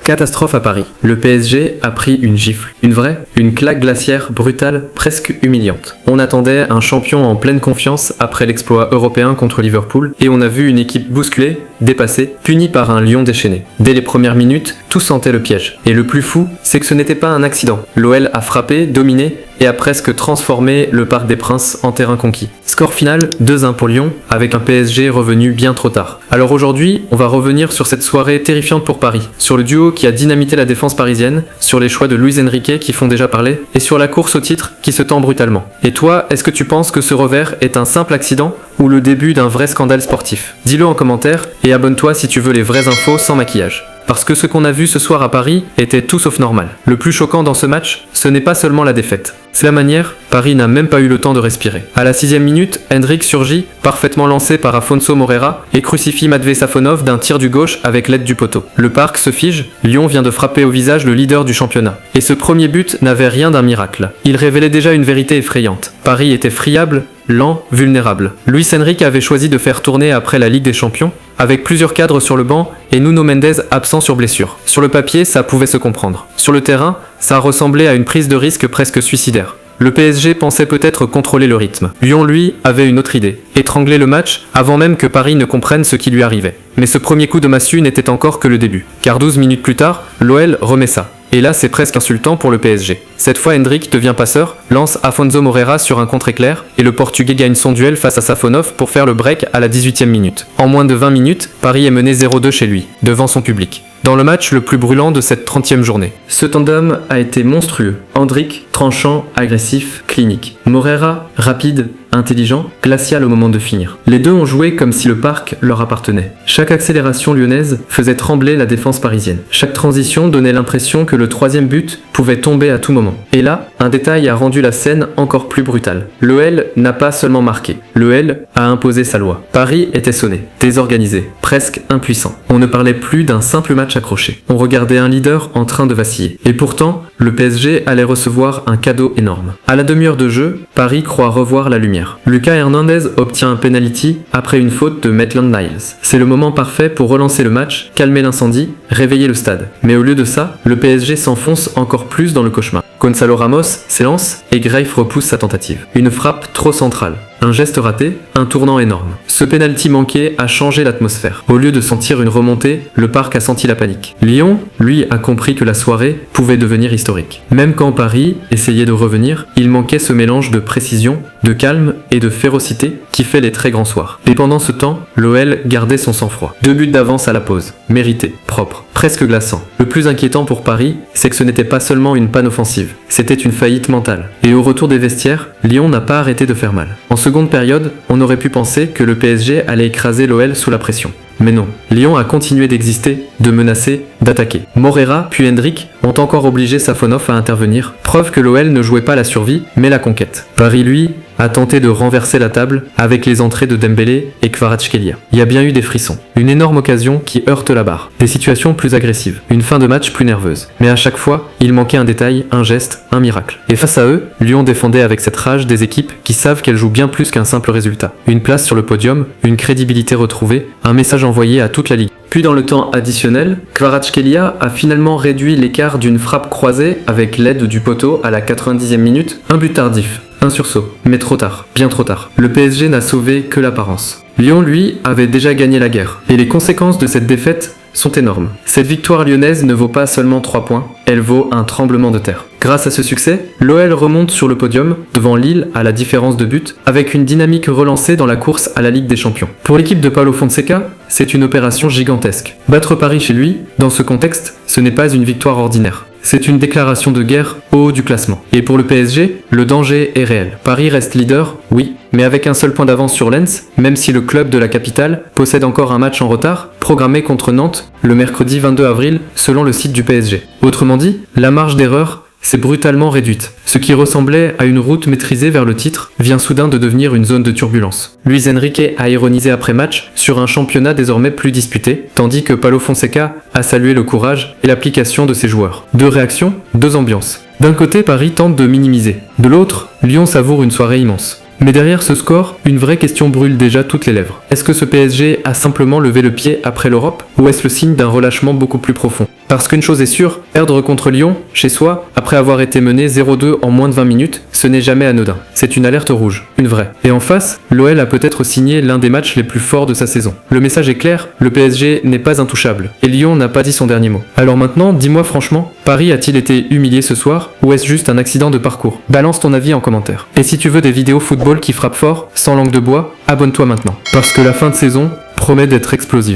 Catastrophe à Paris. Le PSG a pris une gifle. Une vraie, une claque glaciaire brutale, presque humiliante. On attendait un champion en pleine confiance après l'exploit européen contre Liverpool et on a vu une équipe bousculée, dépassée, punie par un lion déchaîné. Dès les premières minutes, tout sentait le piège. Et le plus fou, c'est que ce n'était pas un accident. L'OL a frappé, dominé et a presque transformé le Parc des Princes en terrain conquis. Score final 2-1 pour Lyon, avec un PSG revenu bien trop tard. Alors aujourd'hui, on va revenir sur cette soirée terrifiante pour Paris, sur le duo qui a dynamité la défense parisienne, sur les choix de Luis Enrique qui font déjà parler, et sur la course au titre qui se tend brutalement. Et toi, est-ce que tu penses que ce revers est un simple accident ou le début d'un vrai scandale sportif? Dis-le en commentaire et abonne-toi si tu veux les vraies infos sans maquillage. Parce que ce qu'on a vu ce soir à Paris était tout sauf normal. Le plus choquant dans ce match, ce n'est pas seulement la défaite. C'est la manière, Paris n'a même pas eu le temps de respirer. À la 6e minute, Hendrik surgit, parfaitement lancé par Afonso Moreira, et crucifie Matvei Safonov d'un tir du gauche avec l'aide du poteau. Le parc se fige, Lyon vient de frapper au visage le leader du championnat. Et ce premier but n'avait rien d'un miracle. Il révélait déjà une vérité effrayante. Paris était friable, lent, vulnérable. Luis Enrique avait choisi de faire tourner après la Ligue des Champions, avec plusieurs cadres sur le banc et Nuno Mendes absent sur blessure. Sur le papier, ça pouvait se comprendre. Sur le terrain, ça ressemblait à une prise de risque presque suicidaire. Le PSG pensait peut-être contrôler le rythme. Lyon, lui, avait une autre idée. Étrangler le match avant même que Paris ne comprenne ce qui lui arrivait. Mais ce premier coup de massue n'était encore que le début. Car 12 minutes plus tard, l'OL remet ça. Et là, c'est presque insultant pour le PSG. Cette fois, Hendrik devient passeur, lance Afonso Moreira sur un contre-éclair, et le Portugais gagne son duel face à Safonov pour faire le break à la 18e minute. En moins de 20 minutes, Paris est mené 0-2 chez lui, devant son public. Dans le match le plus brûlant de cette 30e journée. Ce tandem a été monstrueux. Hendrik, tranchant, agressif, clinique. Moreira, rapide, intelligent, glacial au moment de finir. Les deux ont joué comme si le parc leur appartenait. Chaque accélération lyonnaise faisait trembler la défense parisienne. Chaque transition donnait l'impression que le troisième but pouvait tomber à tout moment. Et là, un détail a rendu la scène encore plus brutale. L'OL n'a pas seulement marqué. L'OL a imposé sa loi. Paris était sonné, désorganisé, presque impuissant. On ne parlait plus d'un simple match accroché. On regardait un leader en train de vaciller. Et pourtant, le PSG allait recevoir un cadeau énorme. À la demi-heure de jeu, Paris croit revoir la lumière. Lucas Hernandez obtient un penalty après une faute de Maitland-Niles. C'est le moment parfait pour relancer le match, calmer l'incendie, réveiller le stade. Mais au lieu de ça, le PSG s'enfonce encore plus dans le cauchemar. Gonzalo Ramos s'élance et Greif repousse sa tentative. Une frappe trop centrale. Un geste raté, un tournant énorme. Ce penalty manqué a changé l'atmosphère. Au lieu de sentir une remontée, le parc a senti la panique. Lyon, lui, a compris que la soirée pouvait devenir historique. Même quand Paris essayait de revenir, il manquait ce mélange de précision, de calme et de férocité qui fait les très grands soirs. Et pendant ce temps, l'OL gardait son sang-froid. 2 buts d'avance à la pause. Mérité, propre, presque glaçant. Le plus inquiétant pour Paris, c'est que ce n'était pas seulement une panne offensive. C'était une faillite mentale. Et au retour des vestiaires, Lyon n'a pas arrêté de faire mal. En seconde période, on aurait pu penser que le PSG allait écraser l'OL sous la pression. Mais non, Lyon a continué d'exister, de menacer, d'attaquer. Moreira puis Hendrik ont encore obligé Safonov à intervenir, preuve que l'OL ne jouait pas la survie, mais la conquête. Paris, lui, a tenté de renverser la table avec les entrées de Dembélé et Kvaratskhelia. Il y a bien eu des frissons. Une énorme occasion qui heurte la barre. Des situations plus agressives. Une fin de match plus nerveuse. Mais à chaque fois, il manquait un détail, un geste, un miracle. Et face à eux, Lyon défendait avec cette rage des équipes qui savent qu'elles jouent bien plus qu'un simple résultat. Une place sur le podium, une crédibilité retrouvée, un message envoyé à toute la ligue. Puis dans le temps additionnel, Kvaratskhelia a finalement réduit l'écart d'une frappe croisée avec l'aide du poteau à la 90e minute, un but tardif. Un sursaut, mais trop tard, bien trop tard. Le PSG n'a sauvé que l'apparence. Lyon, lui, avait déjà gagné la guerre. Et les conséquences de cette défaite sont énormes. Cette victoire lyonnaise ne vaut pas seulement 3 points, elle vaut un tremblement de terre. Grâce à ce succès, l'OL remonte sur le podium, devant Lille à la différence de but, avec une dynamique relancée dans la course à la Ligue des Champions. Pour l'équipe de Paulo Fonseca, c'est une opération gigantesque. Battre Paris chez lui, dans ce contexte, ce n'est pas une victoire ordinaire. C'est une déclaration de guerre au haut du classement. Et pour le PSG, le danger est réel. Paris reste leader, oui, mais avec un seul point d'avance sur Lens, même si le club de la capitale possède encore un match en retard, programmé contre Nantes le mercredi 22 avril, selon le site du PSG. Autrement dit, la marge d'erreur s'est brutalement réduite. Ce qui ressemblait à une route maîtrisée vers le titre vient soudain de devenir une zone de turbulence. Luis Enrique a ironisé après match sur un championnat désormais plus disputé, tandis que Paulo Fonseca a salué le courage et l'application de ses joueurs. 2 réactions, 2 ambiances. D'un côté, Paris tente de minimiser. De l'autre, Lyon savoure une soirée immense. Mais derrière ce score, une vraie question brûle déjà toutes les lèvres. Est-ce que ce PSG a simplement levé le pied après l'Europe, ou est-ce le signe d'un relâchement beaucoup plus profond ? Parce qu'une chose est sûre, perdre contre Lyon, chez soi, après avoir été mené 0-2 en moins de 20 minutes, ce n'est jamais anodin. C'est une alerte rouge, une vraie. Et en face, l'OL a peut-être signé l'un des matchs les plus forts de sa saison. Le message est clair, le PSG n'est pas intouchable. Et Lyon n'a pas dit son dernier mot. Alors maintenant, dis-moi franchement, Paris a-t-il été humilié ce soir, ou est-ce juste un accident de parcours? Balance ton avis en commentaire. Et si tu veux des vidéos football qui frappent fort, sans langue de bois, abonne-toi maintenant. Parce que la fin de saison promet d'être explosive.